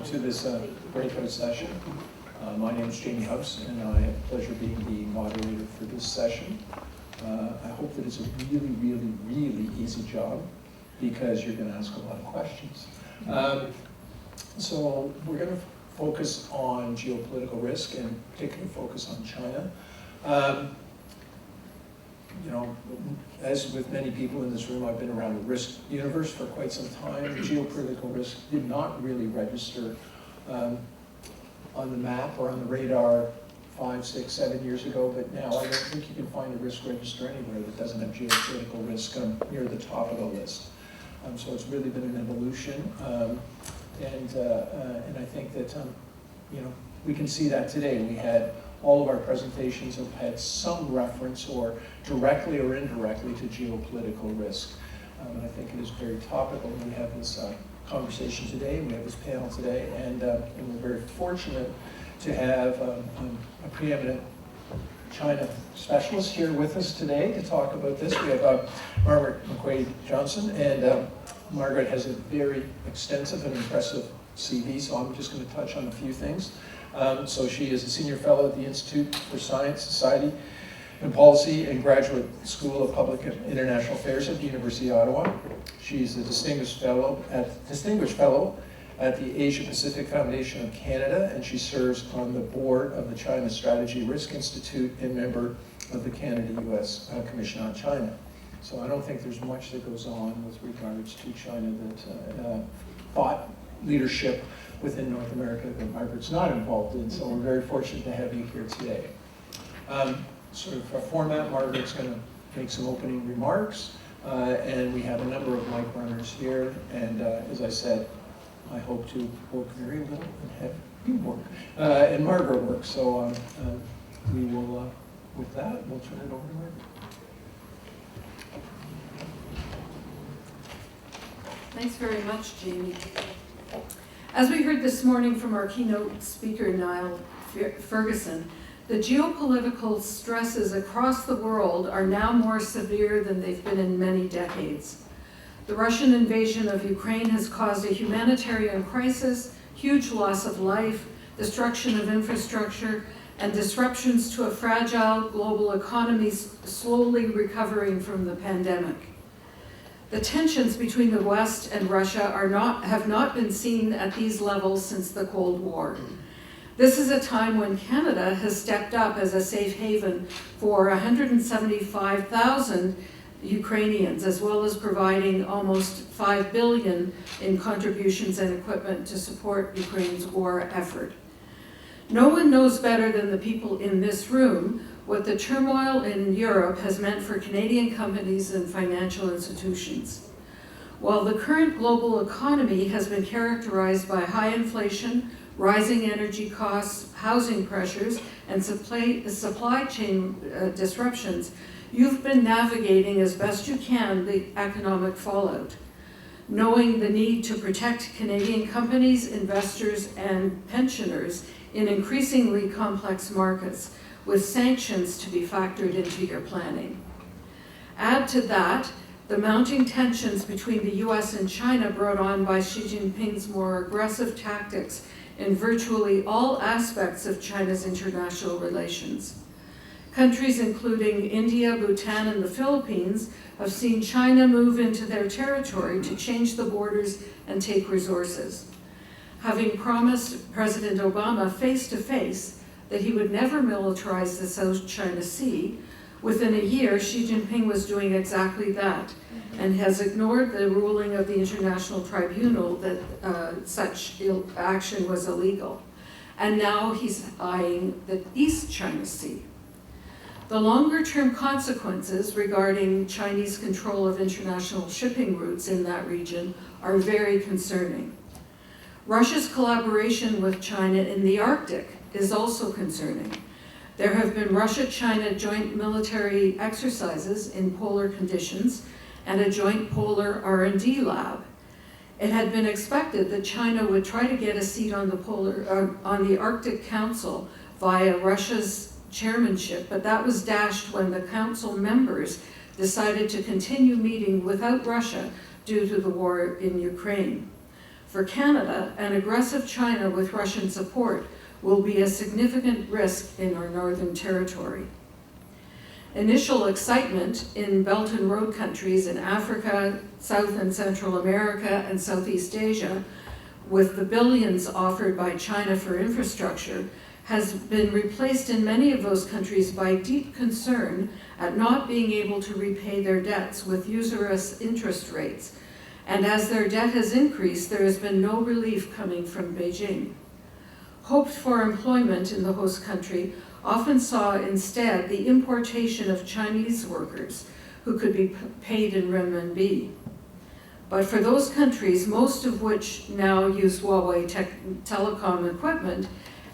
welcome to this breakout session. My name is Jamie House, and I have the pleasure of being the moderator for this session. I hope that it's a really easy job, because you're going to ask a lot of questions. So we're going to focus on geopolitical risk, and particularly focus on China. You know, as with many people in this room, I've been around the risk universe for quite some time. Geopolitical risk did not really register on the map or on the radar 5, 6, 7 years ago, but now I don't think you can find a risk register anywhere that doesn't have geopolitical risk near the top of the list. So it's really been an evolution, and I think that you know, we can see that today. We had all of our presentations have had some reference, or directly or indirectly, to geopolitical risk. And I think it is very topical. We have this conversation today, we have this panel today, and we're very fortunate to have a preeminent China specialist here with us today to talk about this. We have Margaret McQuaid-Johnson, and Margaret has a very extensive and impressive CV, so I'm just going to touch on a few things. So she is a senior fellow at the Institute for Science, Society, and Policy and Graduate School of Public and International Affairs at the University of Ottawa. She's a distinguished fellow at the Asia Pacific Foundation of Canada, and she serves on the board of the China Strategy Risk Institute and member of the Canada-US Commission on China. So I don't think there's much that goes on with regards to China that thought leadership within North America that Margaret's not involved in, so we're very fortunate to have you here today. Sort of a format, Margaret's going to make some opening remarks, and we have a number of mic runners here, and as I said, I hope to work very little and have you work, and Margaret work, so we will, with that, we'll turn it over to Margaret. Thanks very much, Jamie. As we heard this morning from our keynote speaker, Niall Ferguson, the geopolitical stresses across the world are now more severe than they've been in many decades. The Russian invasion of Ukraine has caused a humanitarian crisis, huge loss of life, destruction of infrastructure, and disruptions to a fragile global economy slowly recovering from the pandemic. The tensions between the West and Russia have not been seen at these levels since the Cold War. This is a time when Canada has stepped up as a safe haven for 175,000 Ukrainians, as well as providing almost $5 billion in contributions and equipment to support Ukraine's war effort. No one knows better than the people in this room what the turmoil in Europe has meant for Canadian companies and financial institutions. While the current global economy has been characterized by high inflation, rising energy costs, housing pressures, and supply chain disruptions, you've been navigating as best you can the economic fallout. Knowing the need to protect Canadian companies, investors, and pensioners in increasingly complex markets, with sanctions to be factored into your planning. Add to that the mounting tensions between the US and China brought on by Xi Jinping's more aggressive tactics in virtually all aspects of China's international relations. Countries including India, Bhutan, and the Philippines have seen China move into their territory to change the borders and take resources. Having promised President Obama face-to-face that he would never militarize the South China Sea, within a year, Xi Jinping was doing exactly that, and has ignored the ruling of the International Tribunal that such action was illegal. And now he's eyeing the East China Sea. The longer-term consequences regarding Chinese control of international shipping routes in that region are very concerning. Russia's collaboration with China in the Arctic is also concerning. There have been Russia-China joint military exercises in polar conditions and a joint polar R&D lab. It had been expected that China would try to get a seat on the Arctic Council via Russia's chairmanship, but that was dashed when the council members decided to continue meeting without Russia due to the war in Ukraine. For Canada, an aggressive China with Russian support will be a significant risk in our Northern Territory. Initial excitement in Belt and Road countries in Africa, South and Central America, and Southeast Asia, with the billions offered by China for infrastructure, has been replaced in many of those countries by deep concern at not being able to repay their debts with usurious interest rates. And as their debt has increased, there has been no relief coming from Beijing. Hoped for employment in the host country often saw instead the importation of Chinese workers who could be paid in renminbi. But for those countries, most of which now use Huawei telecom equipment,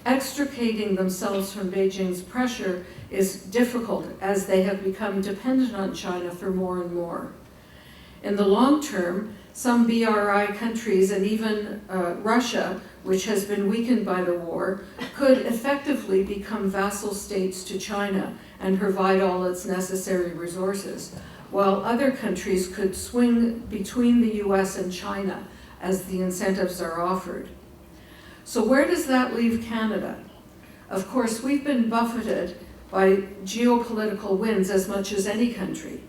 extricating themselves from Beijing's pressure is difficult as they have become dependent on China for more and more. In the long term, some BRI countries and even Russia, which has been weakened by the war, could effectively become vassal states to China and provide all its necessary resources, while other countries could swing between the US and China as the incentives are offered. So where does that leave Canada? Of course, we've been buffeted by geopolitical winds as much as any country.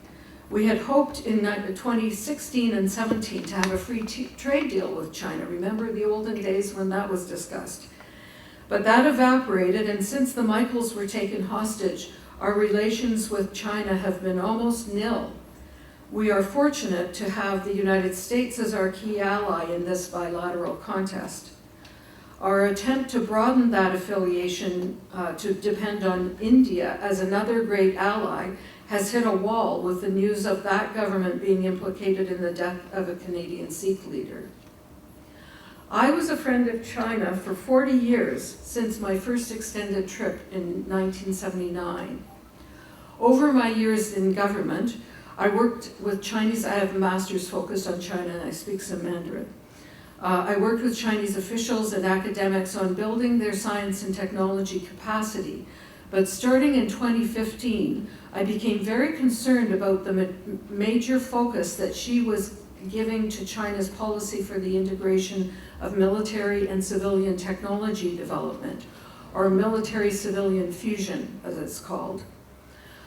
We had hoped in 2016 and 17 to have a free trade deal with China. Remember the olden days when that was discussed? But that evaporated, and since the Michaels were taken hostage, our relations with China have been almost nil. We are fortunate to have the United States as our key ally in this bilateral contest. Our attempt to broaden that affiliation to depend on India as another great ally has hit a wall with the news of that government being implicated in the death of a Canadian Sikh leader. I was a friend of China for 40 years since my first extended trip in 1979. Over my years in government, I worked with Chinese, I have a master's focused on China and I speak some Mandarin. I worked with Chinese officials and academics on building their science and technology capacity. But starting in 2015, I became very concerned about the major focus that Xi was giving to China's policy for the integration of military and civilian technology development, or military-civilian fusion, as it's called.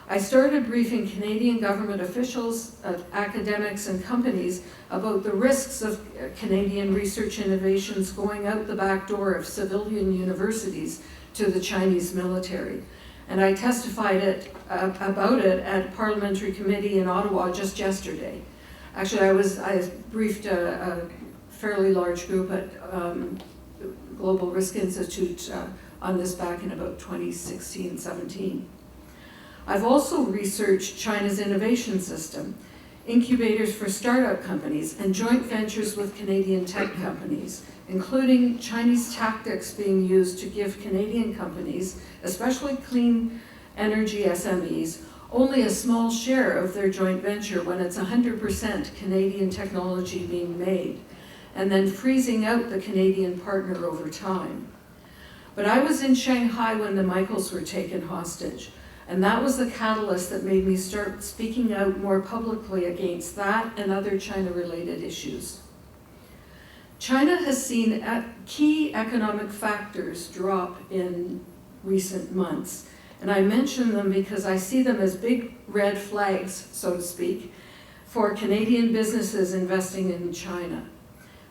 I started briefing Canadian government officials, academics, and companies about the risks of Canadian research innovations going out the back door of civilian universities to the Chinese military. And I testified about it at Parliamentary Committee in Ottawa just yesterday. Actually, I briefed a fairly large group at Global Risk Institute on this back in about 2016-17. I've also researched China's innovation system, incubators for startup companies, and joint ventures with Canadian tech companies, including Chinese tactics being used to give Canadian companies, especially clean energy SMEs, only a small share of their joint venture when it's 100% Canadian technology being made, and then freezing out the Canadian partner over time. But I was in Shanghai when the Michaels were taken hostage, and that was the catalyst that made me start speaking out more publicly against that and other China-related issues. China has seen key economic factors drop in recent months, and I mention them because I see them as big red flags, so to speak, for Canadian businesses investing in China.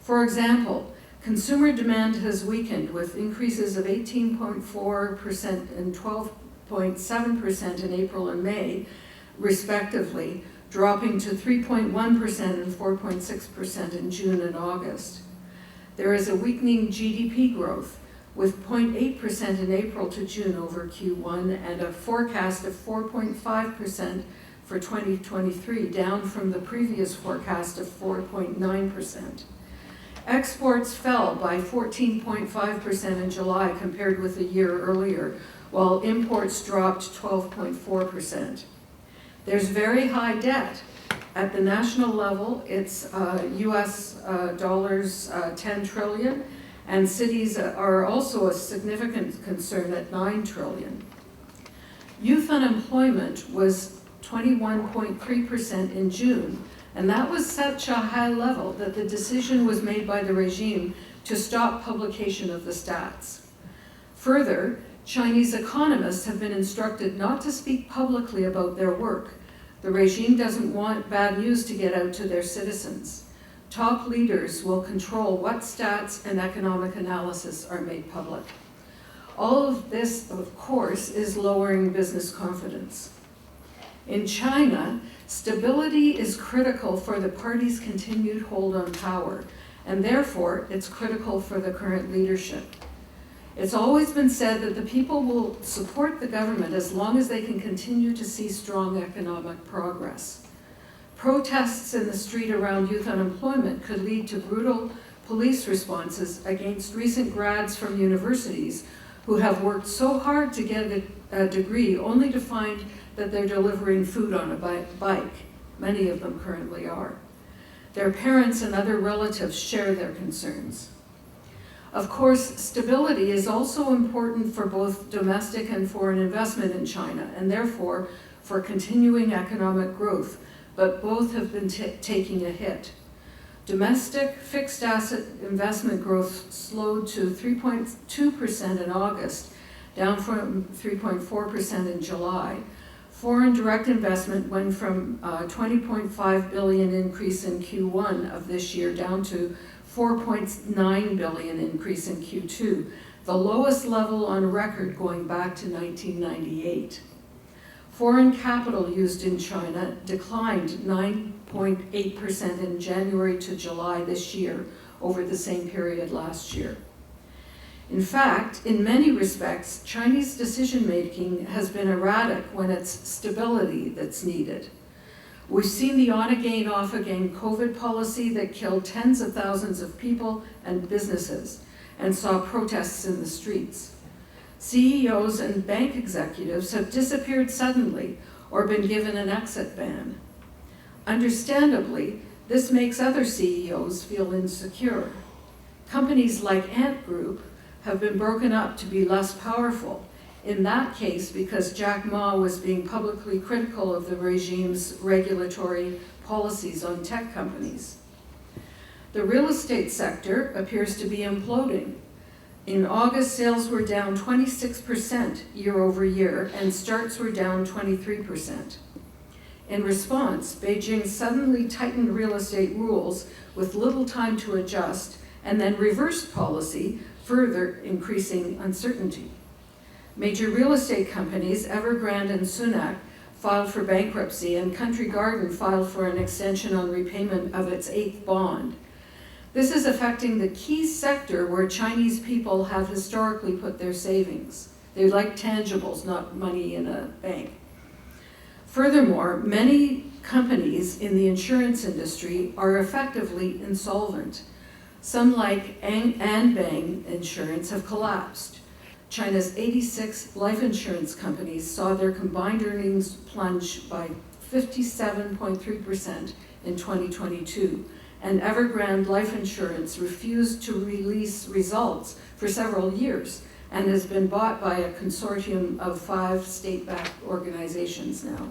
For example, consumer demand has weakened with increases of 18.4% and 12.7% in April and May, respectively, dropping to 3.1% and 4.6% in June and August. There is a weakening GDP growth, with 0.8% in April to June over Q1 and a forecast of 4.5% for 2023, down from the previous forecast of 4.9%. Exports fell by 14.5% in July compared with a year earlier, while imports dropped 12.4%. There's very high debt. At the national level, it's US dollars 10 trillion, and cities are also a significant concern at 9 trillion. Youth unemployment was 21.3% in June, And that was such a high level that the decision was made by the regime to stop publication of the stats. Further, Chinese economists have been instructed not to speak publicly about their work. The regime doesn't want bad news to get out to their citizens. Top leaders will control what stats and economic analysis are made public. All of this, of course, is lowering business confidence. In China, stability is critical for the party's continued hold on power, and therefore it's critical for the current leadership. It's always been said that the people will support the government as long as they can continue to see strong economic progress. Protests in the street around youth unemployment could lead to brutal police responses against recent grads from universities who have worked so hard to get a degree only to find that they're delivering food on a bike. Many of them currently are. Their parents and other relatives share their concerns. Of course, stability is also important for both domestic and foreign investment in China, and therefore for continuing economic growth, but both have been taking a hit. Domestic fixed asset investment growth slowed to 3.2% in August, down from 3.4% in July. Foreign direct investment went from 20.5 billion increase in Q1 of this year down to 4.9 billion increase in Q2, the lowest level on record going back to 1998. Foreign capital used in China declined 9.8% in January to July this year over the same period last year. In fact, in many respects, Chinese decision-making has been erratic when it's stability that's needed. We've seen the on-again, off-again COVID policy that killed tens of thousands of people and businesses and saw protests in the streets. CEOs and bank executives have disappeared suddenly or been given an exit ban. Understandably, this makes other CEOs feel insecure. Companies like Ant Group have been broken up to be less powerful, in that case because Jack Ma was being publicly critical of the regime's regulatory policies on tech companies. The real estate sector appears to be imploding. In August, sales were down 26% year over year, and starts were down 23%. In response, Beijing suddenly tightened real estate rules with little time to adjust, and then reversed policy, further increasing uncertainty. Major real estate companies, Evergrande and Sunac, filed for bankruptcy, and Country Garden filed for an extension on repayment of its 8th bond. This is affecting the key sector where Chinese people have historically put their savings. They like tangibles, not money in a bank. Furthermore, many companies in the insurance industry are effectively insolvent. Some, like Anbang Insurance, have collapsed. China's 86 life insurance companies saw their combined earnings plunge by 57.3% in 2022, and Evergrande Life Insurance refused to release results for several years and has been bought by a consortium of 5 state-backed organizations now.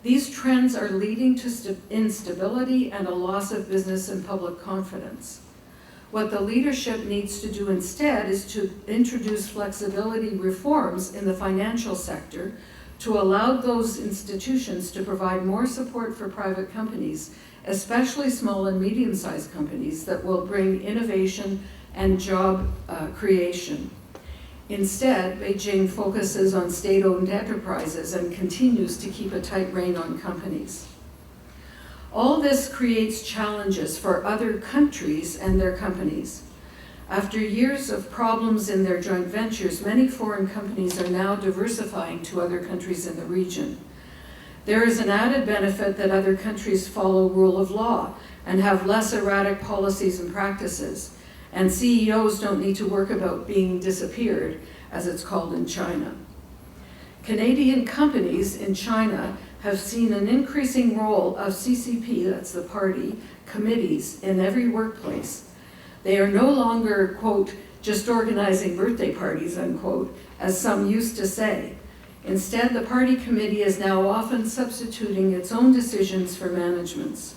These trends are leading to instability and a loss of business and public confidence. What the leadership needs to do instead is to introduce flexibility reforms in the financial sector to allow those institutions to provide more support for private companies, especially small and medium-sized companies that will bring innovation and job creation. Instead, Beijing focuses on state-owned enterprises and continues to keep a tight rein on companies. All this creates challenges for other countries and their companies. After years of problems in their joint ventures, many foreign companies are now diversifying to other countries in the region. There is an added benefit that other countries follow rule of law and have less erratic policies and practices, and CEOs don't need to work about being disappeared, as it's called in China. Canadian companies in China have seen an increasing role of CCP, that's the party, committees in every workplace. They are no longer, quote, just organizing birthday parties, unquote, as some used to say. Instead, the party committee is now often substituting its own decisions for management's.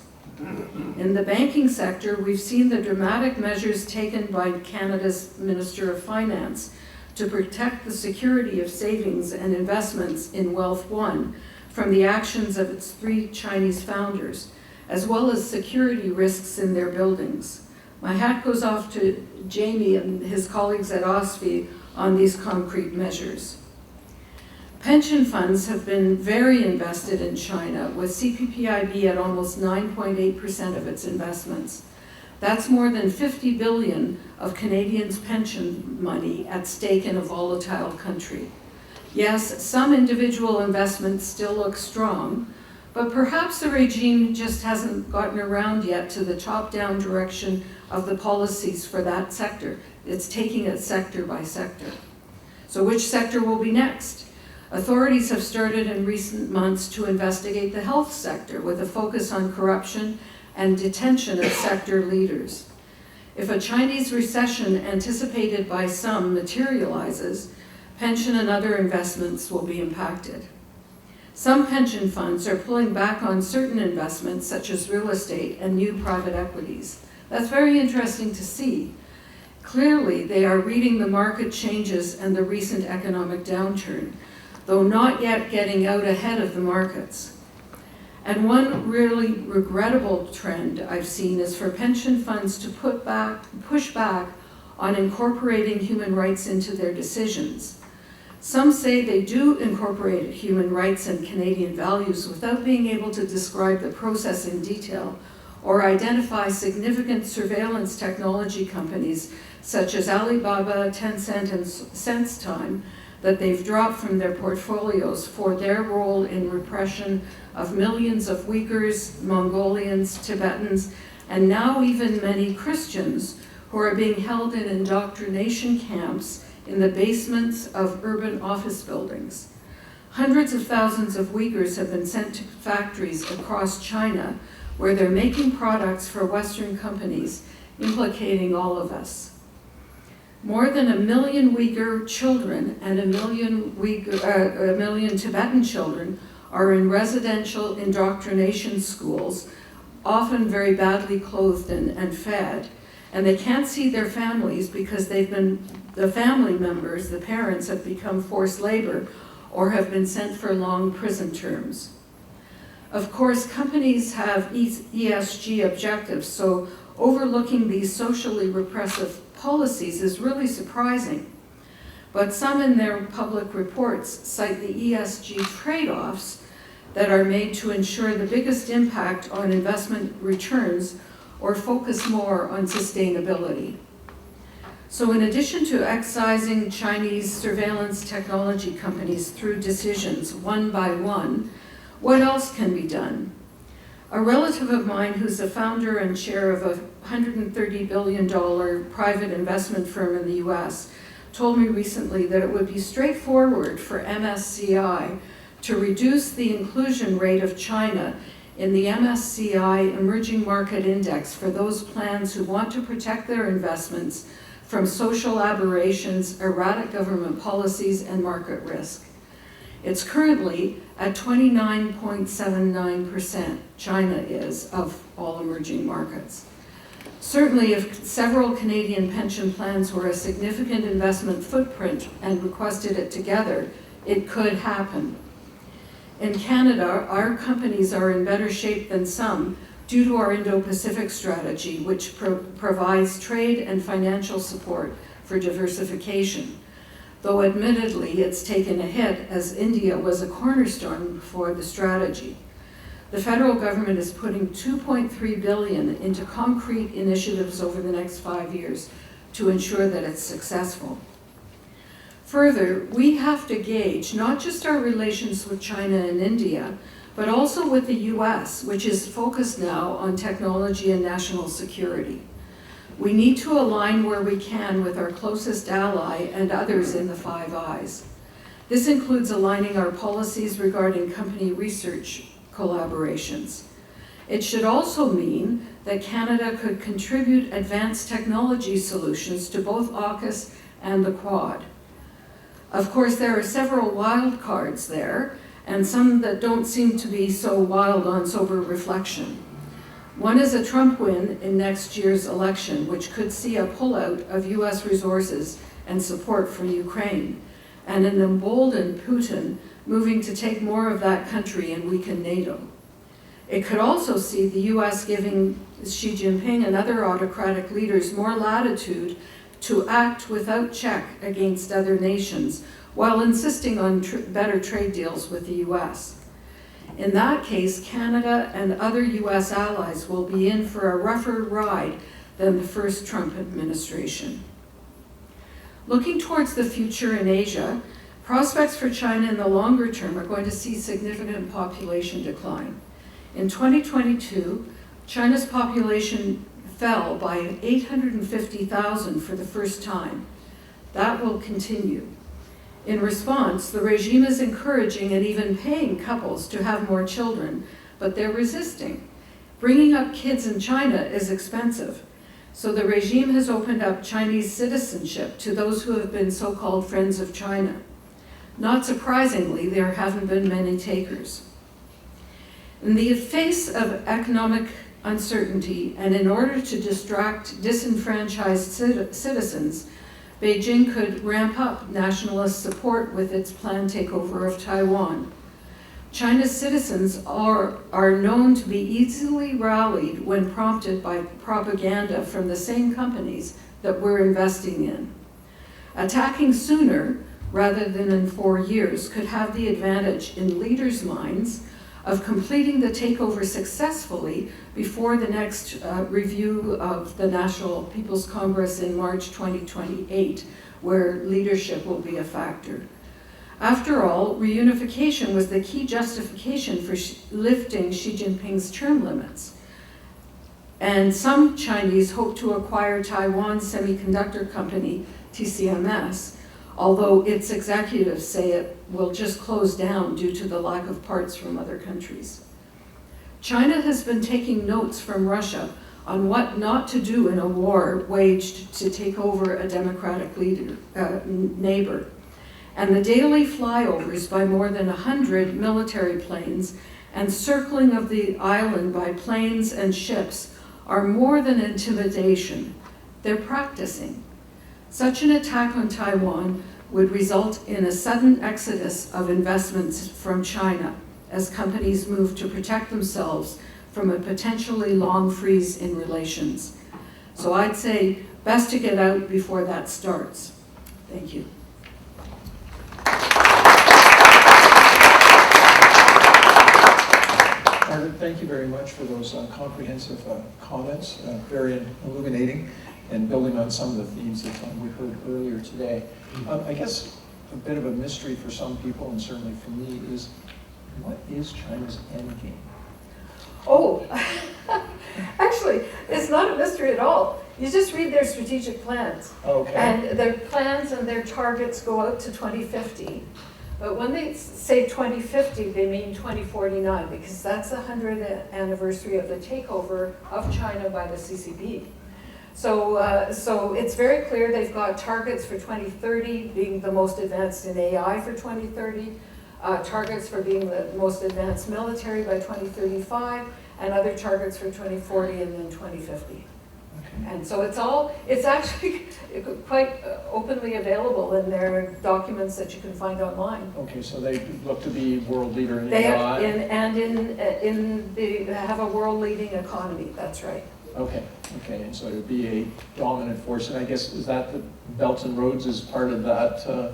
In the banking sector, we've seen the dramatic measures taken by Canada's Minister of Finance to protect the security of savings and investments in Wealth One from the actions of its 3 Chinese founders, as well as security risks in their buildings. My hat goes off to Jamie and his colleagues at OSFI on these concrete measures. Pension funds have been very invested in China, with CPPIB at almost 9.8% of its investments. That's more than 50 billion of Canadians' pension money at stake in a volatile country. Yes, some individual investments still look strong, but perhaps the regime just hasn't gotten around yet to the top-down direction of the policies for that sector. It's taking it sector by sector. So which sector will be next? Authorities have started in recent months to investigate the health sector with a focus on corruption and detention of sector leaders. If a Chinese recession anticipated by some materializes, pension and other investments will be impacted. Some pension funds are pulling back on certain investments such as real estate and new private equities. That's very interesting to see. Clearly, they are reading the market changes and the recent economic downturn, though not yet getting out ahead of the markets. And one really regrettable trend I've seen is for pension funds to push back on incorporating human rights into their decisions. Some say they do incorporate human rights and Canadian values without being able to describe the process in detail or identify significant surveillance technology companies such as Alibaba, Tencent, and SenseTime that they've dropped from their portfolios for their role in repression of millions of Uyghurs, Mongolians, Tibetans, and now even many Christians who are being held in indoctrination camps in the basements of urban office buildings. Hundreds of thousands of Uyghurs have been sent to factories across China where they're making products for Western companies, implicating all of us. More than 1 million Uyghur children and 1 million Tibetan children are in residential indoctrination schools, often very badly clothed and fed, and they can't see their families because the family members, the parents, have become forced labor or have been sent for long prison terms. Of course, companies have ESG objectives, so overlooking these socially repressive policies is really surprising. But some in their public reports cite the ESG trade-offs that are made to ensure the biggest impact on investment returns or focus more on sustainability. So in addition to excising Chinese surveillance technology companies through decisions one by one, what else can be done? A relative of mine who's the founder and chair of a $130 billion private investment firm in the US told me recently that it would be straightforward for MSCI to reduce the inclusion rate of China in the MSCI Emerging Market Index for those plans who want to protect their investments from social aberrations, erratic government policies, and market risk. It's currently at 29.79%, China is, of all emerging markets. Certainly, if several Canadian pension plans were a significant investment footprint and requested it together, it could happen. In Canada, our companies are in better shape than some due to our Indo-Pacific strategy, which provides trade and financial support for diversification. Though admittedly it's taken a hit as India was a cornerstone for the strategy. The federal government is putting $2.3 billion into concrete initiatives over the next 5 years to ensure that it's successful. Further, we have to gauge not just our relations with China and India, but also with the US, which is focused now on technology and national security. We need to align where we can with our closest ally and others in the Five Eyes. This includes aligning our policies regarding company research collaborations. It should also mean that Canada could contribute advanced technology solutions to both AUKUS and the Quad. Of course, there are several wild cards there, and some that don't seem to be so wild on sober reflection. One is a Trump win in next year's election, which could see a pullout of US resources and support for Ukraine, and an emboldened Putin moving to take more of that country and weaken NATO. It could also see the US giving Xi Jinping and other autocratic leaders more latitude to act without check against other nations while insisting on better trade deals with the US. In that case, Canada and other US allies will be in for a rougher ride than the first Trump administration. Looking towards the future in Asia, prospects for China in the longer term are going to see significant population decline. In 2022, China's population fell by 850,000 for the first time. That will continue. In response, the regime is encouraging and even paying couples to have more children, but they're resisting. Bringing up kids in China is expensive, so the regime has opened up Chinese citizenship to those who have been so-called friends of China. Not surprisingly, there haven't been many takers. In the face of economic uncertainty, and in order to distract disenfranchised citizens, Beijing could ramp up nationalist support with its planned takeover of Taiwan. China's citizens are known to be easily rallied when prompted by propaganda from the same companies that we're investing in. Attacking sooner, rather than in 4 years, could have the advantage in leaders' minds of completing the takeover successfully before the next review of the National People's Congress in March 2028, where leadership will be a factor. After all, reunification was the key justification for lifting Xi Jinping's term limits. And some Chinese hope to acquire Taiwan's semiconductor company, TCMS, although its executives say it will just close down due to the lack of parts from other countries. China has been taking notes from Russia on what not to do in a war waged to take over a democratic neighbor. And the daily flyovers by more than 100 military planes and circling of the island by planes and ships are more than intimidation. They're practicing. Such an attack on Taiwan would result in a sudden exodus of investments from China as companies move to protect themselves from a potentially long freeze in relations. So I'd say best to get out before that starts. Thank you. Margaret, thank you very much for those comprehensive comments, very illuminating, and building on some of the themes that we heard earlier today. I guess a bit of a mystery for some people, and certainly for me, is what is China's end game? Oh, actually, it's not a mystery at all. You just read their strategic plans. Okay. And their plans and their targets go out to 2050. But when they say 2050, they mean 2049, because that's the 100th anniversary of the takeover of China by the CCP. So it's very clear they've got targets for 2030, being the most advanced in AI for 2030, targets for being the most advanced military by 2035, and other targets for 2040 and then 2050. And so it's actually quite openly available in their documents that you can find online. Okay, so they look to be world leader in they AI? They have a world-leading economy, that's right. Okay, and so it would be a dominant force, and I guess, is that the Belt and Roads is part of that?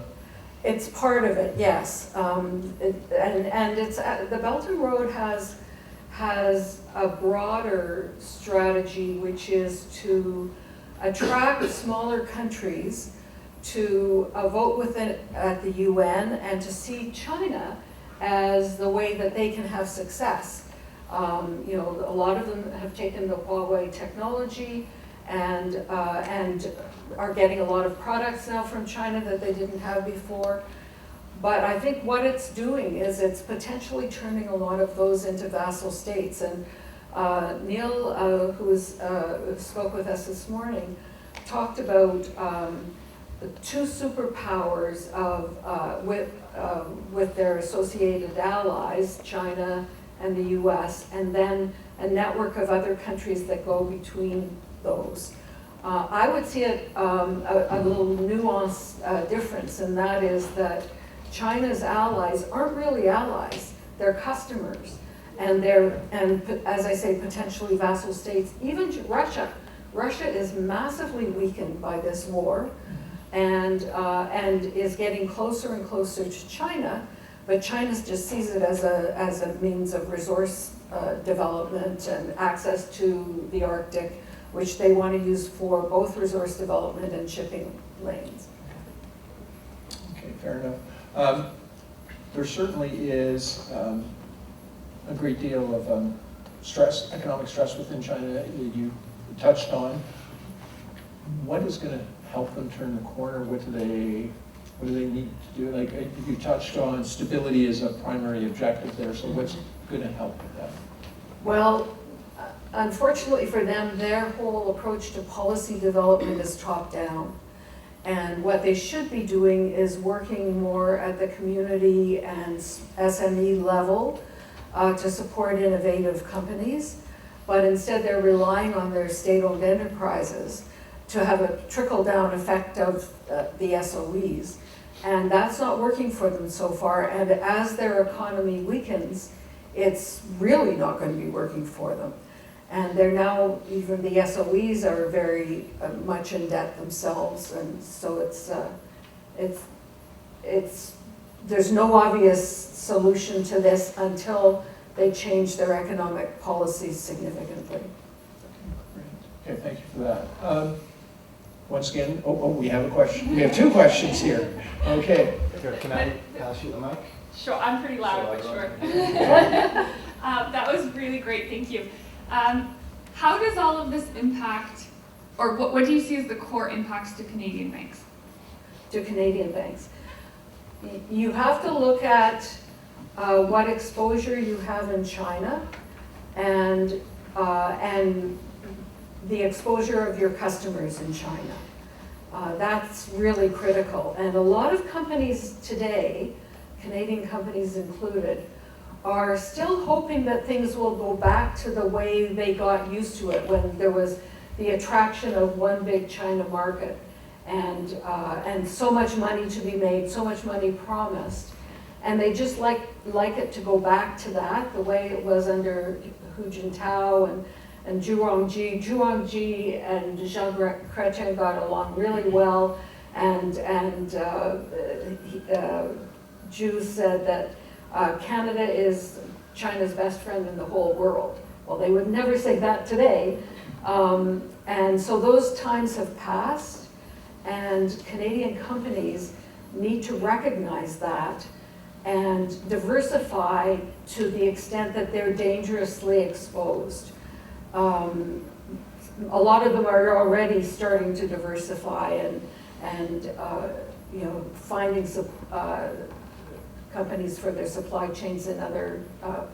It's part of it, yes. And it's the Belt and Road has a broader strategy, which is to attract smaller countries to vote with it at the UN and to see China as the way that they can have success. You know, a lot of them have taken the Huawei technology and are getting a lot of products now from China that they didn't have before. But I think what it's doing is it's potentially turning a lot of those into vassal states. And Neil, who spoke with us this morning, talked about two superpowers with their associated allies, China and the US, and then a network of other countries that go between those. I would see it a little nuanced difference, and that is that China's allies aren't really allies, they're customers. And as I say, potentially vassal states. Even Russia. Russia is massively weakened by this war, and is getting closer and closer to China, but China just sees it as a means of resource development and access to the Arctic, which they want to use for both resource development and shipping lanes. Okay, fair enough. There certainly is a great deal of stress, economic stress within China that you touched on. What is going to help them turn the corner? What do they need to do? Like you touched on, stability is a primary objective there, so what's going to help with that? Well, unfortunately for them, their whole approach to policy development is top-down. And what they should be doing is working more at the community and SME level to support innovative companies, but instead they're relying on their state-owned enterprises to have a trickle-down effect of the SOEs. And that's not working for them so far, and as their economy weakens, it's really not going to be working for them. And they're now, even the SOEs are very much in debt themselves, and so there's no obvious solution to this until they change their economic policies significantly. Okay, thank you for that. Once again, we have a question. We have two questions here. Okay. Here, can I pass you the mic? Sure, I'm pretty loud, but sure. That was really great, thank you. How does all of this impact, or what do you see as the core impacts to Canadian banks? To Canadian banks. You have to look at what exposure you have in China and the exposure of your customers in China. That's really critical. And a lot of companies today, Canadian companies included, are still hoping that things will go back to the way they got used to it when there was the attraction of one big China market and so much money to be made, so much money promised. And they just like it to go back to that, the way it was under Hu Jintao and Zhu Rongji. Zhu Rongji and Jean Chrétien got along really well, and Zhu said that Canada is China's best friend in the whole world. Well, they would never say that today. And so those times have passed, and Canadian companies need to recognize that and diversify to the extent that they're dangerously exposed. A lot of them are already starting to diversify and finding companies for their supply chains in other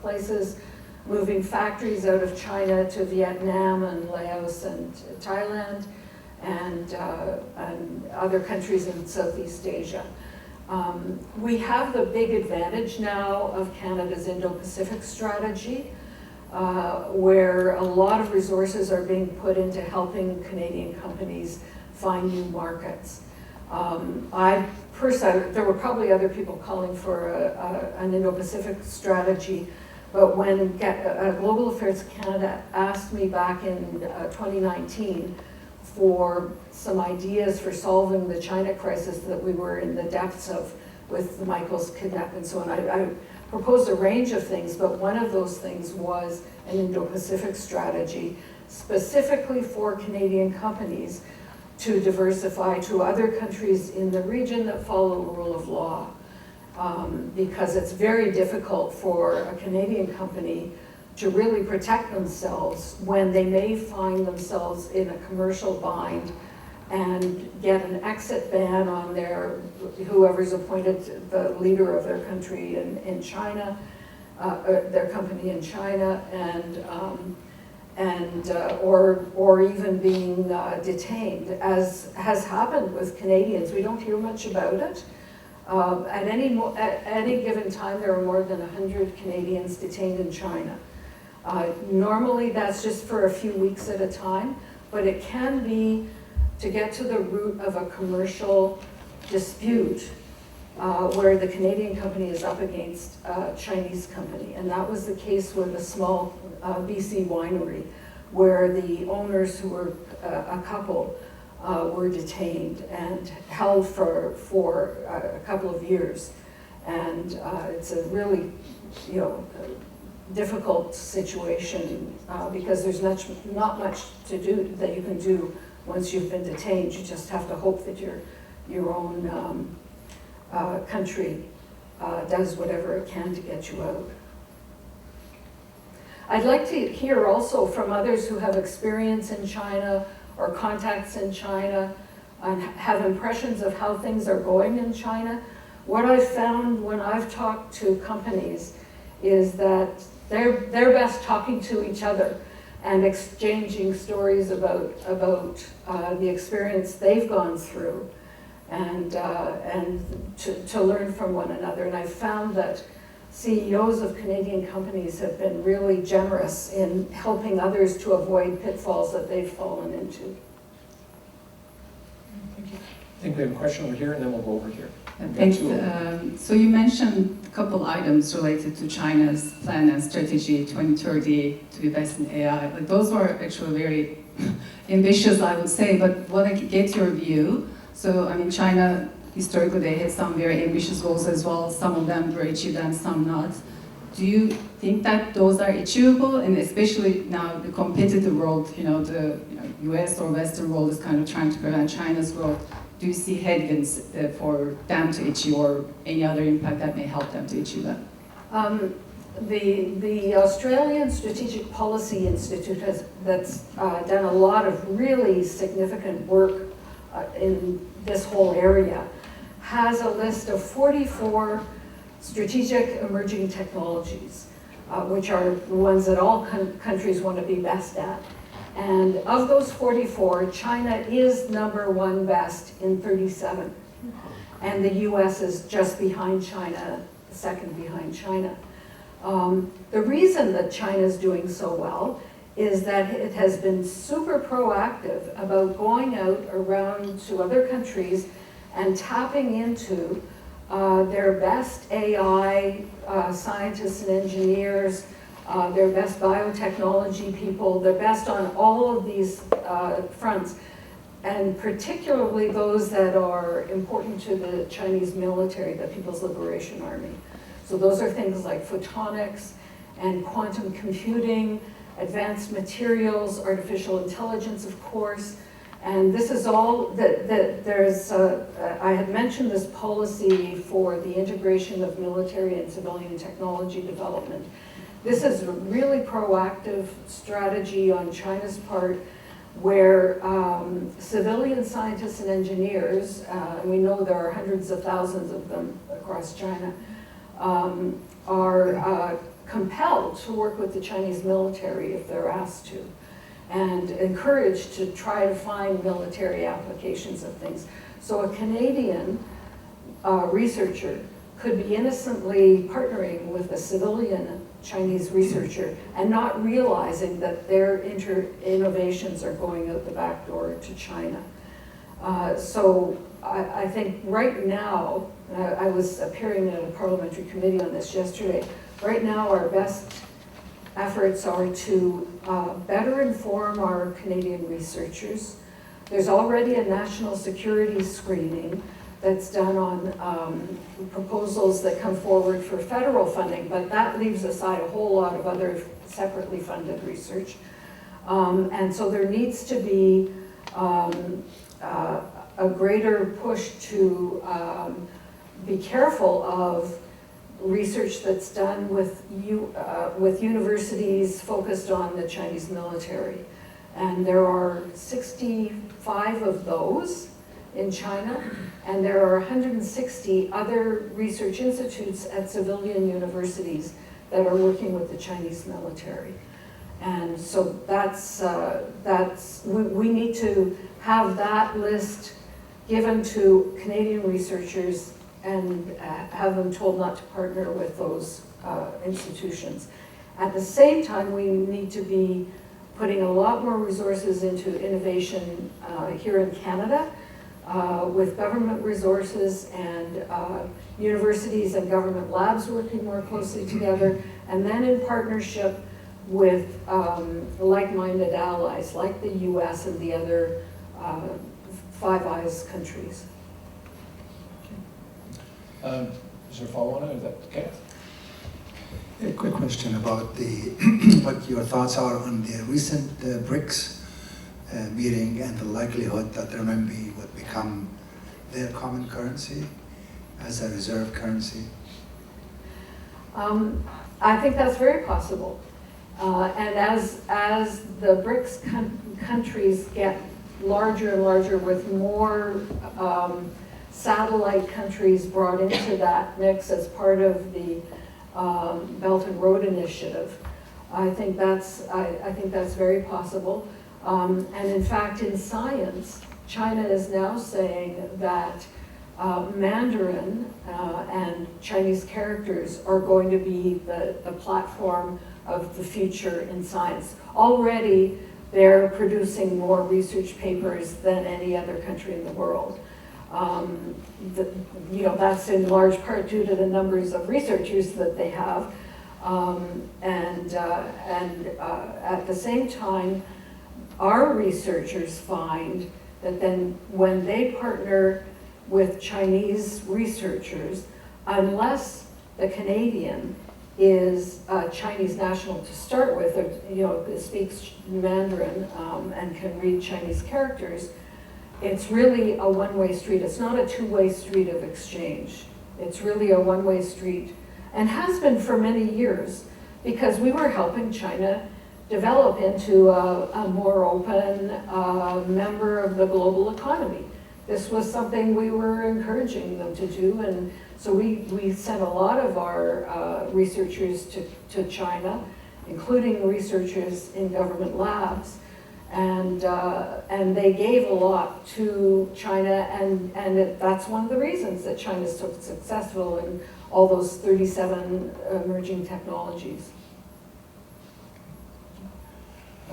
places, moving factories out of China to Vietnam and Laos and Thailand and other countries in Southeast Asia. We have the big advantage now of Canada's Indo-Pacific strategy, where a lot of resources are being put into helping Canadian companies find new markets. There were probably other people calling for an Indo-Pacific strategy, but when Global Affairs Canada asked me back in 2019 for some ideas for solving the China crisis that we were in the depths of with the Michaels kidnapping and so on, I proposed a range of things, but one of those things was an Indo-Pacific strategy specifically for Canadian companies to diversify to other countries in the region that follow the rule of law. Because it's very difficult for a Canadian company to really protect themselves when they may find themselves in a commercial bind and get an exit ban on whoever's appointed the leader of their country in China, their company in China, and or even being detained, as has happened with Canadians. We don't hear much about it. At any given time, there are more than 100 Canadians detained in China. Normally, that's just for a few weeks at a time, but it can be to get to the root of a commercial dispute where the Canadian company is up against a Chinese company. And that was the case with a small BC winery, where the owners, who were a couple, were detained and held for a couple of years. And it's a really, difficult situation because there's not much to do that you can do once you've been detained. You just have to hope that your own country does whatever it can to get you out. I'd like to hear also from others who have experience in China or contacts in China and have impressions of how things are going in China. What I've found when I've talked to companies is that they're best talking to each other and exchanging stories about the experience they've gone through, and to learn from one another. And I've found that CEOs of Canadian companies have been really generous in helping others to avoid pitfalls that they've fallen into. Thank you. I think we have a question over here, and then we'll go over here. Thanks. So you mentioned a couple items related to China's plan and strategy 2030 to invest in AI. Like, those were actually very ambitious, I would say, but want to get your view. So, I mean, China, historically, they had some very ambitious goals as well. Some of them were achieved and some not. Do you think that those are achievable? And especially now, the competitive world, the US or Western world is kind of trying to prevent China's growth. Do you see headwinds for them to achieve, or any other impact that may help them to achieve that? The Australian Strategic Policy Institute that's done a lot of really significant work in this whole area, has a list of 44 strategic emerging technologies, which are the ones that all countries want to be best at. And of those 44, China is #1 best in 37. And the US is just behind China, second behind China. The reason that China is doing so well is that it has been super proactive about going out around to other countries and tapping into their best AI scientists and engineers, their best biotechnology people, their best on all of these fronts, and particularly those that are important to the Chinese military, the People's Liberation Army. So those are things like photonics and quantum computing, advanced materials, artificial intelligence, of course. And this is all I had mentioned this policy for the integration of military and civilian technology development. This is a really proactive strategy on China's part, where civilian scientists and engineers, and we know there are hundreds of thousands of them across China, are compelled to work with the Chinese military if they're asked to, and encouraged to try to find military applications of things. So a Canadian researcher could be innocently partnering with a civilian Chinese researcher and not realizing that their innovations are going out the back door to China. So I think right now, I was appearing at a parliamentary committee on this yesterday, right now our best efforts are to better inform our Canadian researchers. There's already a national security screening that's done on proposals that come forward for federal funding, but that leaves aside a whole lot of other separately funded research. And so there needs to be a greater push to be careful of research that's done with universities focused on the Chinese military. And there are 65 of those in China, and there are 160 other research institutes at civilian universities that are working with the Chinese military. And so we need to have that list given to Canadian researchers and have them told not to partner with those institutions. At the same time, we need to be putting a lot more resources into innovation here in Canada with government resources and universities and government labs working more closely together, and then in partnership with like-minded allies like the US and the other Five Eyes countries. Is there a follow-on? Is that okay? A quick question about the what your thoughts are on the recent BRICS meeting and the likelihood that the renminbi would become their common currency as a reserve currency. I think that's very possible. And as the BRICS countries get larger and larger with more satellite countries brought into that mix as part of the Belt and Road Initiative, I think that's very possible. And in fact, in science, China is now saying that Mandarin and Chinese characters are going to be the platform of the future in science. Already, they're producing more research papers than any other country in the world. That's in large part due to the numbers of researchers that they have. And at the same time, our researchers find that then when they partner with Chinese researchers, unless the Canadian is a Chinese national to start with, or speaks Mandarin and can read Chinese characters, it's really a one-way street. It's not a two-way street of exchange. It's really a one-way street, and has been for many years, because we were helping China develop into a more open member of the global economy. This was something we were encouraging them to do, and so we sent a lot of our researchers to China, including researchers in government labs, and they gave a lot to China, and that's one of the reasons that China's so successful in all those 37 emerging technologies.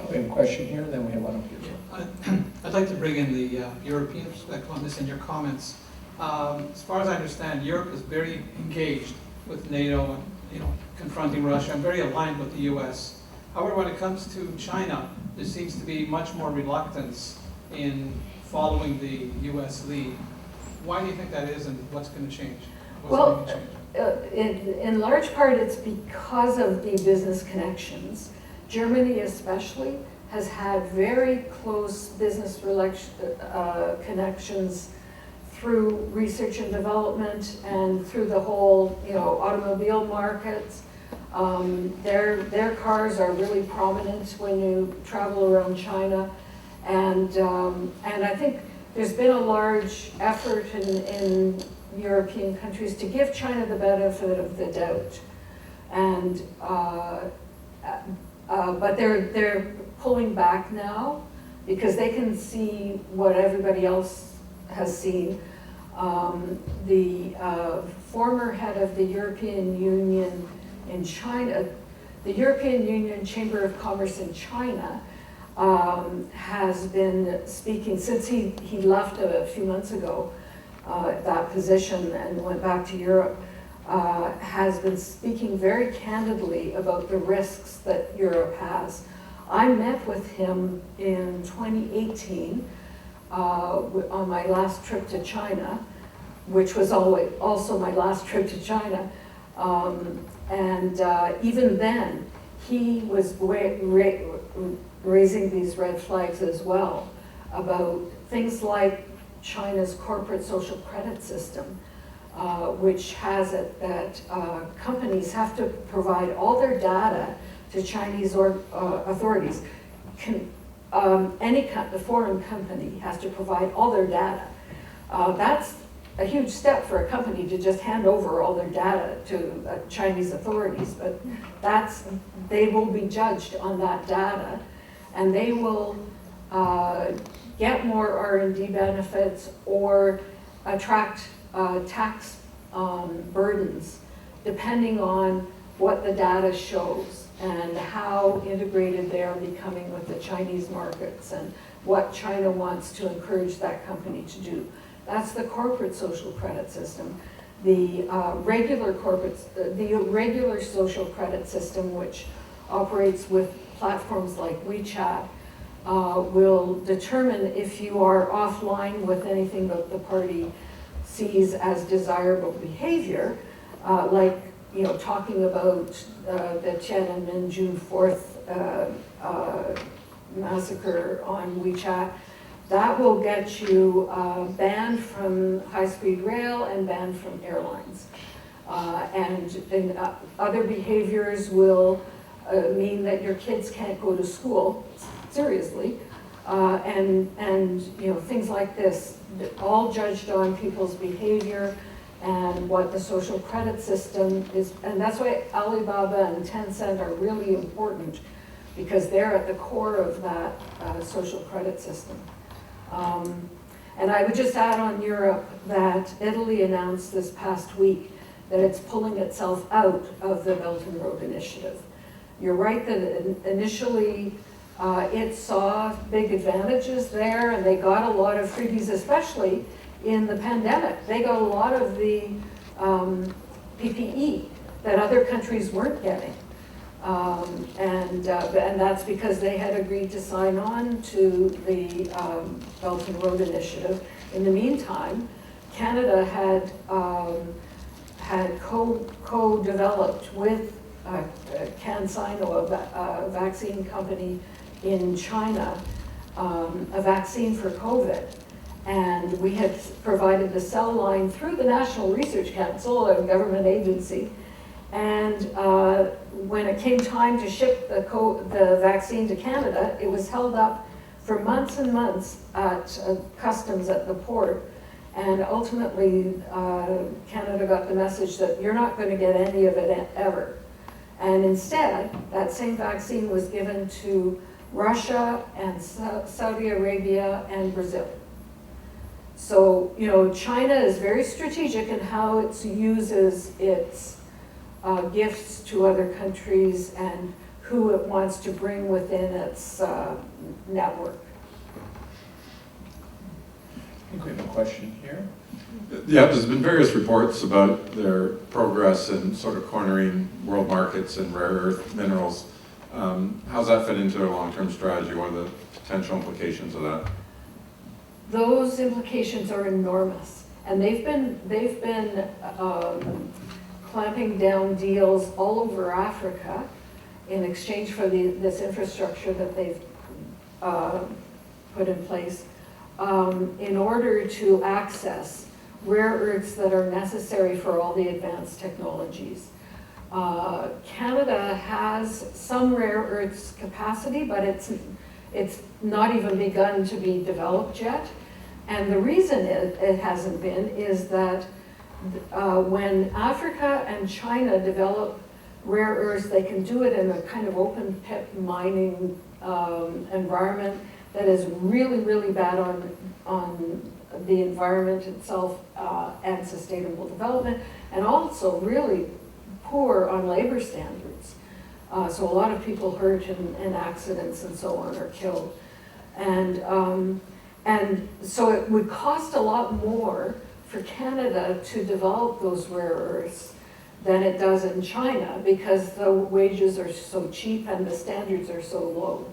We have a question here, and then we have one up here. I'd like to bring in the European perspective on this in your comments. As far as I understand, Europe is very engaged with NATO and confronting Russia and very aligned with the US. However, when it comes to China, there seems to be much more reluctance in following the US lead. Why do you think that is, and what's going to change? Well, in large part, it's because of the business connections. Germany especially has had very close business connections through research and development and through the whole automobile markets. Their cars are really prominent when you travel around China, and I think there's been a large effort in European countries to give China the benefit of the doubt, and but they're pulling back now because they can see what everybody else has seen. The former head of the European Union in China, the European Union Chamber of Commerce in China, has been speaking since he left a few months ago that position and went back to Europe. Has been speaking very candidly about the risks that Europe has. I met with him in 2018 on my last trip to China, which was also my last trip to China. And even then, he was raising these red flags as well about things like China's corporate social credit system, which has it that companies have to provide all their data to Chinese authorities. Any foreign company has to provide all their data. That's a huge step for a company to just hand over all their data to Chinese authorities, but they will be judged on that data, and they will get more R&D benefits or attract tax burdens, depending on what the data shows and how integrated they are becoming with the Chinese markets and what China wants to encourage that company to do. That's the corporate social credit system. The regular social credit system, which operates with platforms like WeChat, will determine if you are offline with anything that the party sees as desirable behavior, like talking about the Tiananmen June 4th massacre on WeChat. That will get you banned from high-speed rail and banned from airlines. And other behaviors will mean that your kids can't go to school, seriously. And things like this, all judged on people's behavior and what the social credit system is. And that's why Alibaba and Tencent are really important, because they're at the core of that social credit system. And I would just add on Europe that Italy announced this past week that it's pulling itself out of the Belt and Road Initiative. You're right that initially it saw big advantages there, and they got a lot of freebies, especially in the pandemic. They got a lot of the PPE that other countries weren't getting. And that's because they had agreed to sign on to the Belt and Road Initiative. In the meantime, Canada had co-developed with CanSino, a vaccine company in China, a vaccine for COVID. And we had provided the cell line through the National Research Council, a government agency. And when it came time to ship the vaccine to Canada, it was held up for months and months at customs at the port. And ultimately, Canada got the message that you're not going to get any of it ever. And instead, that same vaccine was given to Russia and Saudi Arabia and Brazil. So, China is very strategic in how it uses its gifts to other countries and who it wants to bring within its network. I think we have a question here. Yeah, there's been various reports about their progress in sort of cornering world markets and rare earth minerals. How's that fit into a long-term strategy? What are the potential implications of that? Those implications are enormous, and they've been clamping down deals all over Africa in exchange for this infrastructure that they've put in place in order to access rare earths that are necessary for all the advanced technologies. Canada has some rare earths capacity, but it's not even begun to be developed yet. And the reason it hasn't been is that when Africa and China develop rare earths, they can do it in a kind of open pit mining environment that is really, really bad on the environment itself and sustainable development, and also really poor on labor standards. So a lot of people hurt in accidents and so on are killed. And so it would cost a lot more for Canada to develop those rare earths than it does in China, because the wages are so cheap and the standards are so low.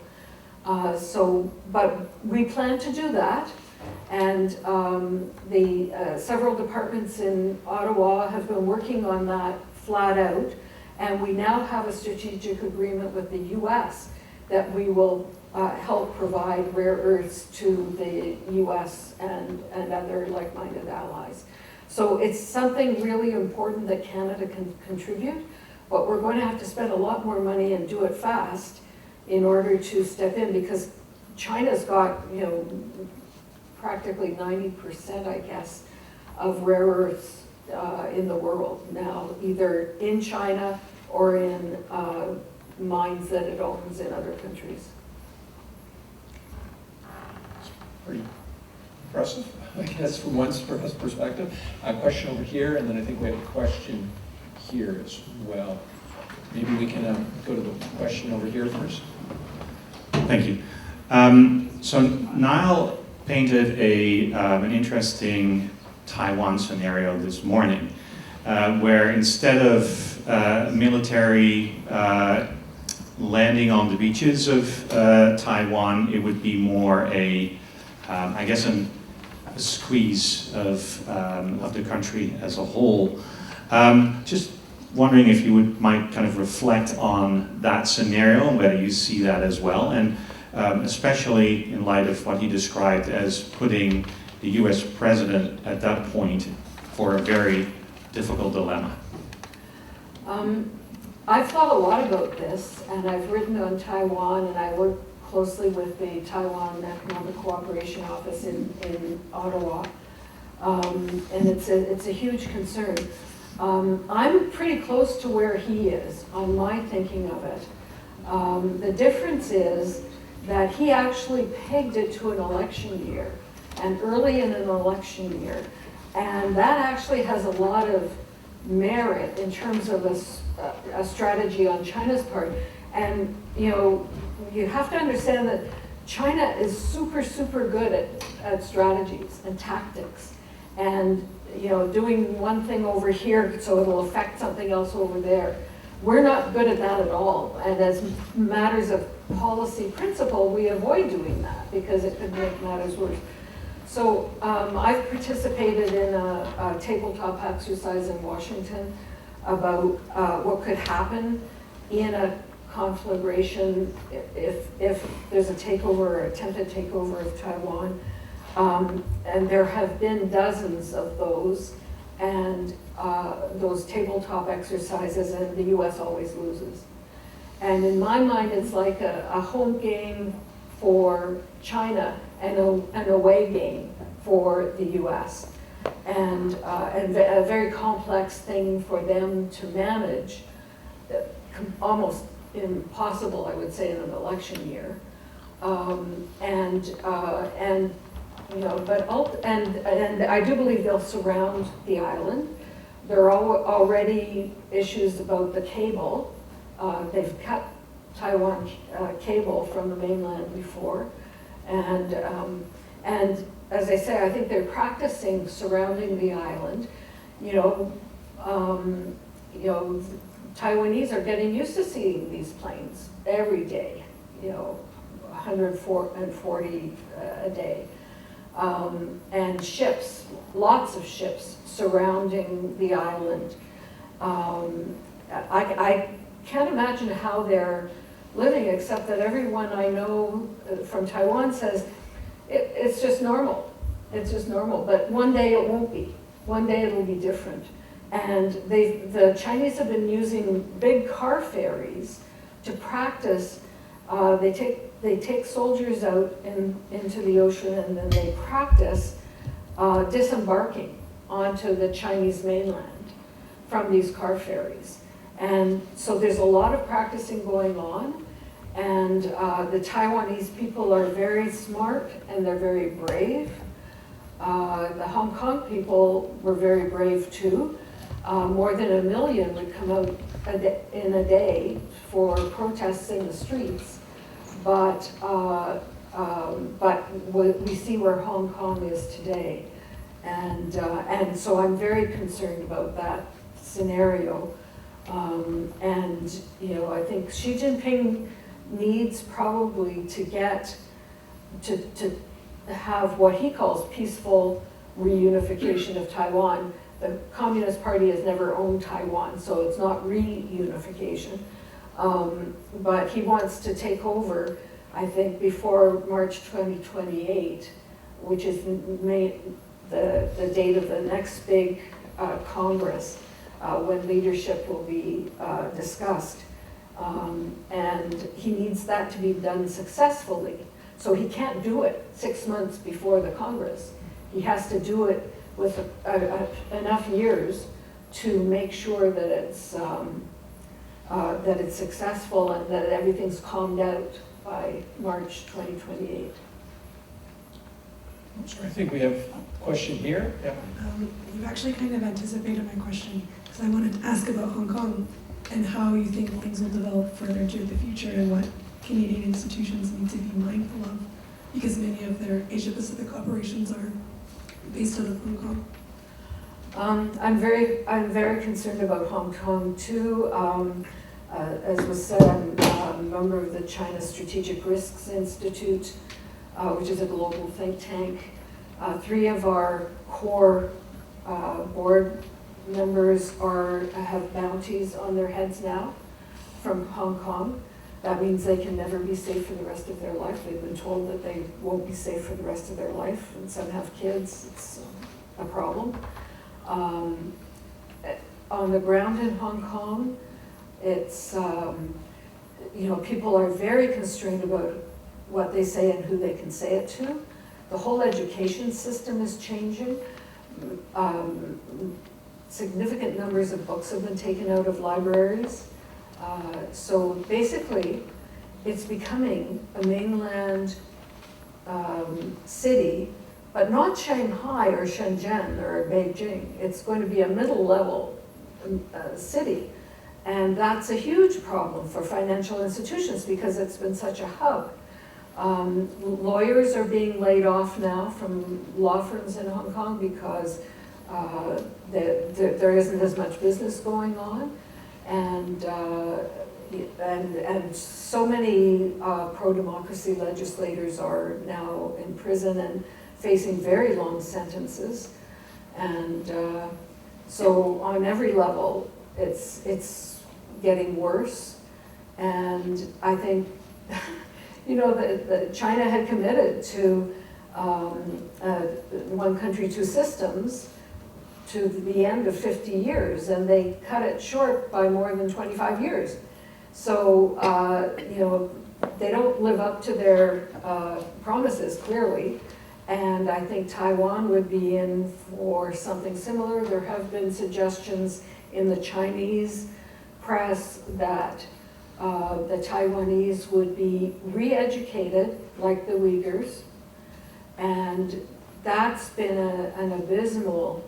But we plan to do that, and the several departments in Ottawa have been working on that flat out, and we now have a strategic agreement with the US that we will help provide rare earths to the US and other like-minded allies. So it's something really important that Canada can contribute, but we're going to have to spend a lot more money and do it fast in order to step in, because China's got, practically 90%, I guess, of rare earths in the world now, either in China or in mines that it owns in other countries. Pretty impressive, I guess, from one perspective. A question over here, and then I think we have a question here as well. Maybe we can go to the question over here first. Thank you. So Niall painted an interesting Taiwan scenario this morning, where instead of military landing on the beaches of Taiwan, it would be more I guess a squeeze of the country as a whole. Just wondering if you might kind of reflect on that scenario and whether you see that as well, and especially in light of what he described as putting the US president at that point for a very difficult dilemma. I've thought a lot about this, and I've written on Taiwan, and I work closely with the Taiwan Economic Cooperation Office in Ottawa, and it's a huge concern. I'm pretty close to where he is on my thinking of it. The difference is that he actually pegged it to an election year, and early in an election year, and that actually has a lot of merit in terms of a strategy on China's part. And you have to understand that China is super, super good at strategies and tactics, and doing one thing over here so it'll affect something else over there. We're not good at that at all, and as matters of policy principle, we avoid doing that because it could make matters worse. So I've participated in a tabletop exercise in Washington about what could happen in a conflagration if there's a takeover or attempted takeover of Taiwan. And there have been dozens of those, and those tabletop exercises, and the US always loses. And in my mind, it's like a home game for China and an away game for the US. And a very complex thing for them to manage, almost impossible, I would say, in an election year. And I do believe they'll surround the island. There are already issues about the cable. They've cut Taiwan cable from the mainland before, and as I say, I think they're practicing surrounding the island. Taiwanese are getting used to seeing these planes every day. 140 a day. And ships, lots of ships surrounding the island. I can't imagine how they're living, except that everyone I know from Taiwan says it's just normal. It's just normal, but one day it won't be. One day it'll be different. And the Chinese have been using big car ferries to practice. They take soldiers out into the ocean, and then they practice disembarking onto the Chinese mainland from these car ferries. And so there's a lot of practicing going on, and the Taiwanese people are very smart and they're very brave. The Hong Kong people were very brave too. More than 1 million would come out in a day for protests in the streets. But we see where Hong Kong is today. And so I'm very concerned about that scenario. I think Xi Jinping needs probably to get to have what he calls peaceful reunification of Taiwan. The Communist Party has never owned Taiwan, so it's not reunification. But he wants to take over, I think, before March 2028, which is the date of the next big Congress, when leadership will be discussed. And he needs that to be done successfully. So he can't do it 6 months before the Congress. He has to do it with enough years to make sure that it's successful and that everything's calmed out by March 2028. I think we have a question here. Yep. You've actually kind of anticipated my question, because I wanted to ask about Hong Kong and how you think things will develop further into the future and what Canadian institutions need to be mindful of, because many of their Asia-Pacific operations are based out of Hong Kong. I'm very concerned about Hong Kong too. As was said, I'm a member of the China Strategic Risks Institute, which is a global think tank. 3 of our core board members have bounties on their heads now from Hong Kong. That means they can never be safe for the rest of their life. They've been told that they won't be safe for the rest of their life, and some have kids. It's a problem. On the ground in Hong Kong, it's, people are very constrained about what they say and who they can say it to. The whole education system is changing. Significant numbers of books have been taken out of libraries. So basically, it's becoming a mainland city, but not Shanghai or Shenzhen or Beijing. It's going to be a middle level city. And that's a huge problem for financial institutions because it's been such a hub. Lawyers are being laid off now from law firms in Hong Kong because there isn't as much business going on. And so many pro-democracy legislators are now in prison and facing very long sentences. And so on every level, it's getting worse. And I think, that China had committed to one country, two systems to the end of 50 years, and they cut it short by more than 25 years. So, they don't live up to their promises, clearly. And I think Taiwan would be in for something similar. There have been suggestions in the Chinese press that the Taiwanese would be re-educated like the Uyghurs. And that's been an abysmal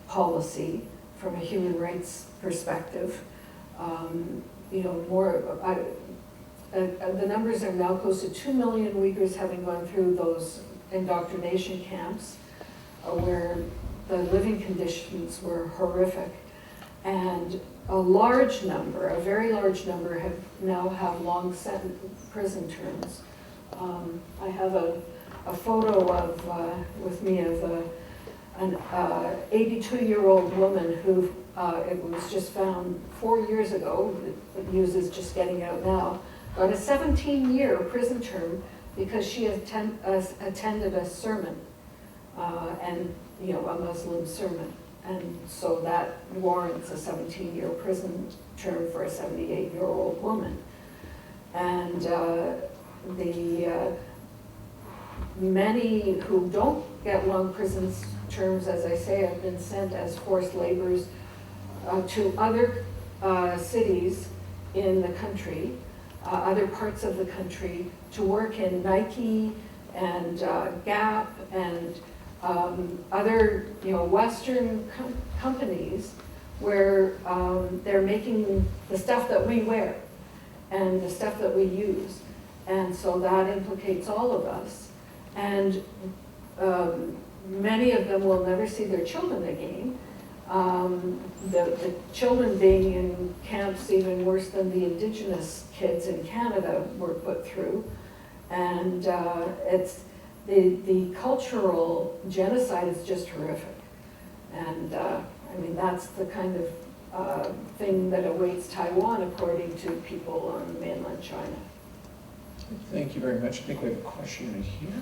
policy from a human rights perspective. The numbers are now close to 2 million Uyghurs having gone through those indoctrination camps where the living conditions were horrific. And a very large number now have long prison terms. I have a photo with me of an 82-year-old woman who it was just found 4 years ago. The news is just getting out now. Got a 17-year prison term because she attended a sermon, and a Muslim sermon. And so that warrants a 17-year prison term for a 78-year-old woman. And many who don't get long prison terms, as I say, have been sent as forced laborers to other cities in the country, other parts of the country, to work in Nike and Gap and other, Western companies where they're making the stuff that we wear and the stuff that we use. And so that implicates all of us. And many of them will never see their children again. The children being in camps even worse than the Indigenous kids in Canada were put through. And it's the cultural genocide is just horrific. And that's the kind of thing that awaits Taiwan, according to people on mainland China. Thank you very much. I think we have a question right here.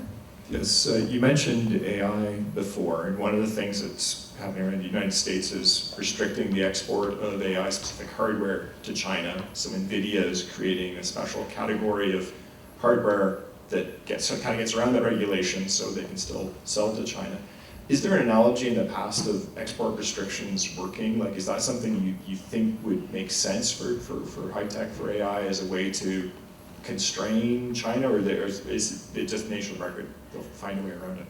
Yes, you mentioned AI before, and one of the things that's happening around the United States is restricting the export of AI-specific hardware to China. So NVIDIA is creating a special category of hardware that gets around that regulation so they can still sell to China. Is there an analogy in the past of export restrictions working? Like, is that something you think would make sense for high tech, for AI, as a way to constrain China, or is it just nature of record? They'll find a way around it.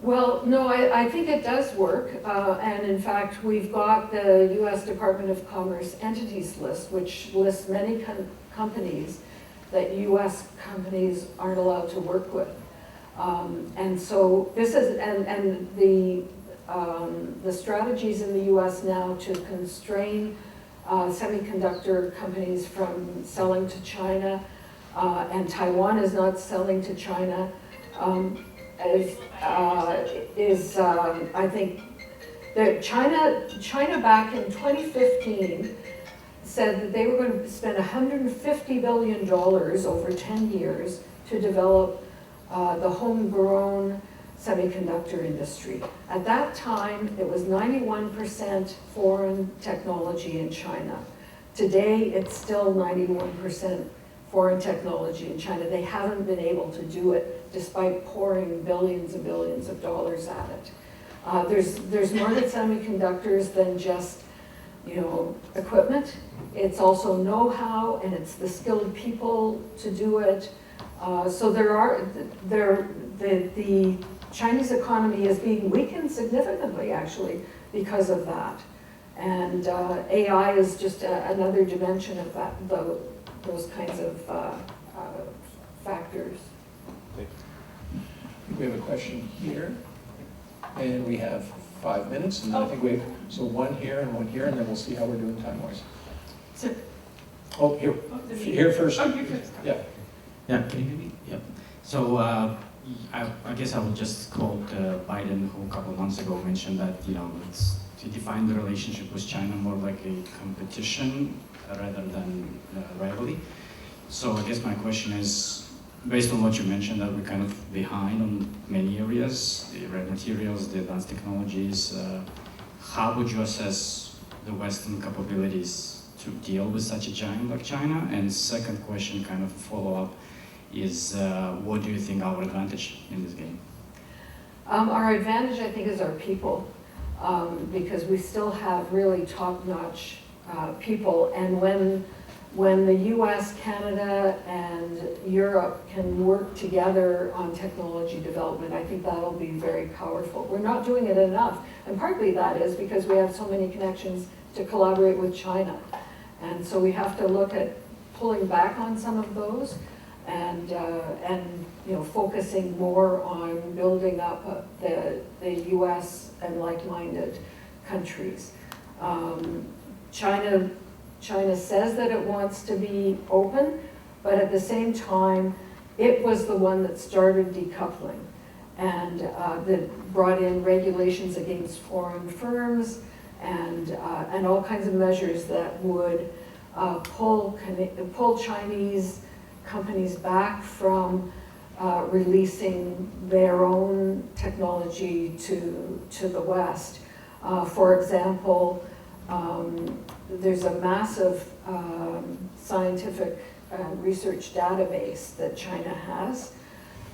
Well, no, I think it does work, and in fact, we've got the U.S. Department of Commerce entities list, which lists many companies that U.S. companies aren't allowed to work with. And so this is, and the strategies in the U.S. now to constrain semiconductor companies from selling to China, and Taiwan is not selling to China, I think that China back in 2015 said that they were going to spend $150 billion over 10 years to develop the homegrown semiconductor industry. At that time, it was 91% foreign technology in China. Today, it's still 91% foreign technology in China. They haven't been able to do it despite pouring billions and billions of dollars at it. There's more to semiconductors than just, equipment. It's also know-how, and it's the skilled people to do it. So the Chinese economy is being weakened significantly, actually, because of that. And AI is just another dimension of that, those kinds of factors. We have a question here, and we have 5 minutes, and then I think we have, so one here, and then we'll see how we're doing time-wise. So, Oh, here, here first. oh, you first. Yeah. Yeah, can you hear me? Yep. So I guess I will just quote Biden, who a couple of months ago mentioned that, it's to define the relationship with China more like a competition rather than rivalry. So I guess my question is, based on what you mentioned, that we're kind of behind on many areas, the red materials, the advanced technologies, how would you assess the Western capabilities to deal with such a giant like China? And second question, kind of follow-up, is what do you think our advantage in this game? Our advantage, I think, is our people, because we still have really top-notch people, and when the US, Canada, and Europe can work together on technology development, I think that'll be very powerful. We're not doing it enough, and partly that is because we have so many connections to collaborate with China. And so we have to look at pulling back on some of those and focusing more on building up the US and like-minded countries. China says that it wants to be open, but at the same time, it was the one that started decoupling and that brought in regulations against foreign firms and all kinds of measures that would pull Chinese companies back from releasing their own technology to the West. For example, there's a massive scientific research database that China has.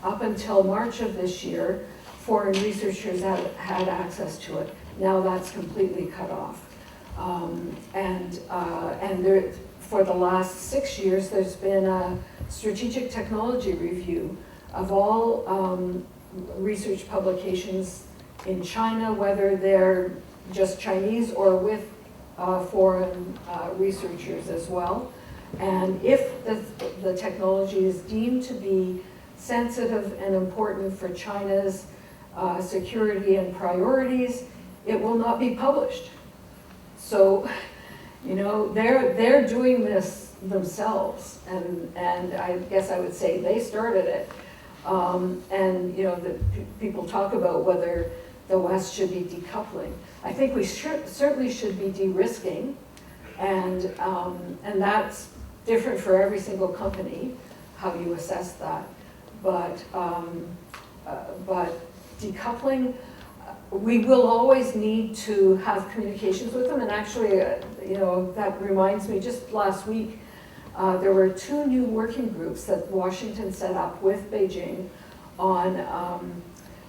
Up until March of this year, foreign researchers had access to it. Now that's completely cut off. For the last 6 years, there's been a strategic technology review of all research publications in China, whether they're just Chinese or with foreign researchers as well. And if the technology is deemed to be sensitive and important for China's security and priorities, it will not be published. So, they're doing this themselves, and I guess I would say they started it. People talk about whether the West should be decoupling. I think we certainly should be de-risking, and that's different for every single company, how you assess that. But decoupling, we will always need to have communications with them, and actually, that reminds me, just last week, there were 2 new working groups that Washington set up with Beijing on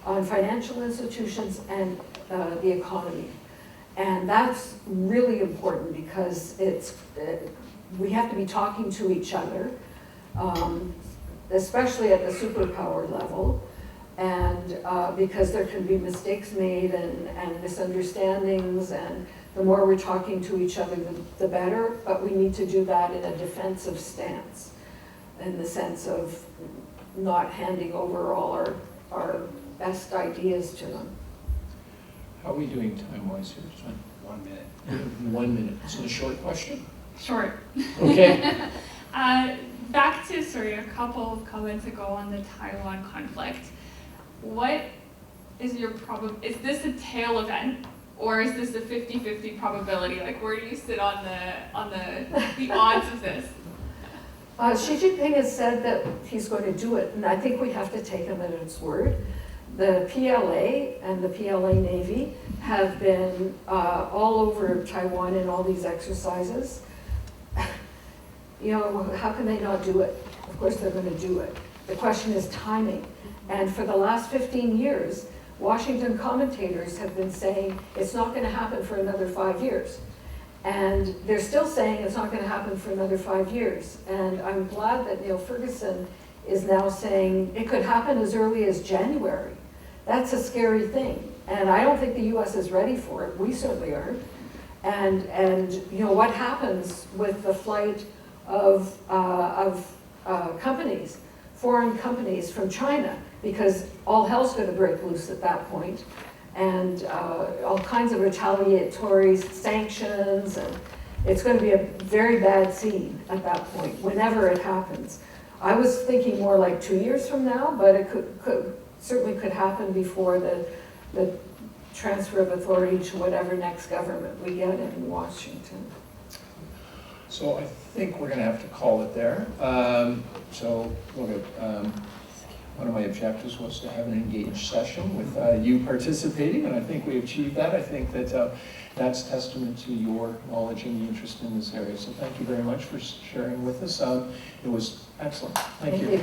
on financial institutions and the economy. And that's really important because we have to be talking to each other, especially at the superpower level, and because there can be mistakes made and misunderstandings, and the more we're talking to each other, the better, but we need to do that in a defensive stance, in the sense of not handing over all our best ideas to them. How are we doing time-wise here, John? 1 minute. 1 minute. Is it a short question? Short. Okay. Back to, sorry, a couple of comments ago on the Taiwan conflict. What is your is this a tail event, or is this a 50-50 probability? Like, where do you sit on the odds of this? Xi Jinping has said that he's going to do it, and I think we have to take him at his word. The PLA and the PLA Navy have been all over Taiwan in all these exercises. You know, how can they not do it? Of course they're going to do it. The question is timing. And for the last 15 years, Washington commentators have been saying it's not going to happen for another 5 years. And they're still saying it's not going to happen for another 5 years. And I'm glad that Neil Ferguson is now saying it could happen as early as January. That's a scary thing. And I don't think the US is ready for it. We certainly aren't. And you know, what happens with the flight of companies, foreign companies from China, because all hell's going to break loose at that point, and all kinds of retaliatory sanctions, and it's going to be a very bad scene at that point, whenever it happens. I was thinking more like 2 years from now, but it certainly could happen before the transfer of authority to whatever next government we get in Washington. So I think we're going to have to call it there. So look, one of my objectives was to have an engaged session with you participating, and I think we achieved that. I think that that's testament to your knowledge and the interest in this area. So thank you very much for sharing with us. It was excellent. Thank you.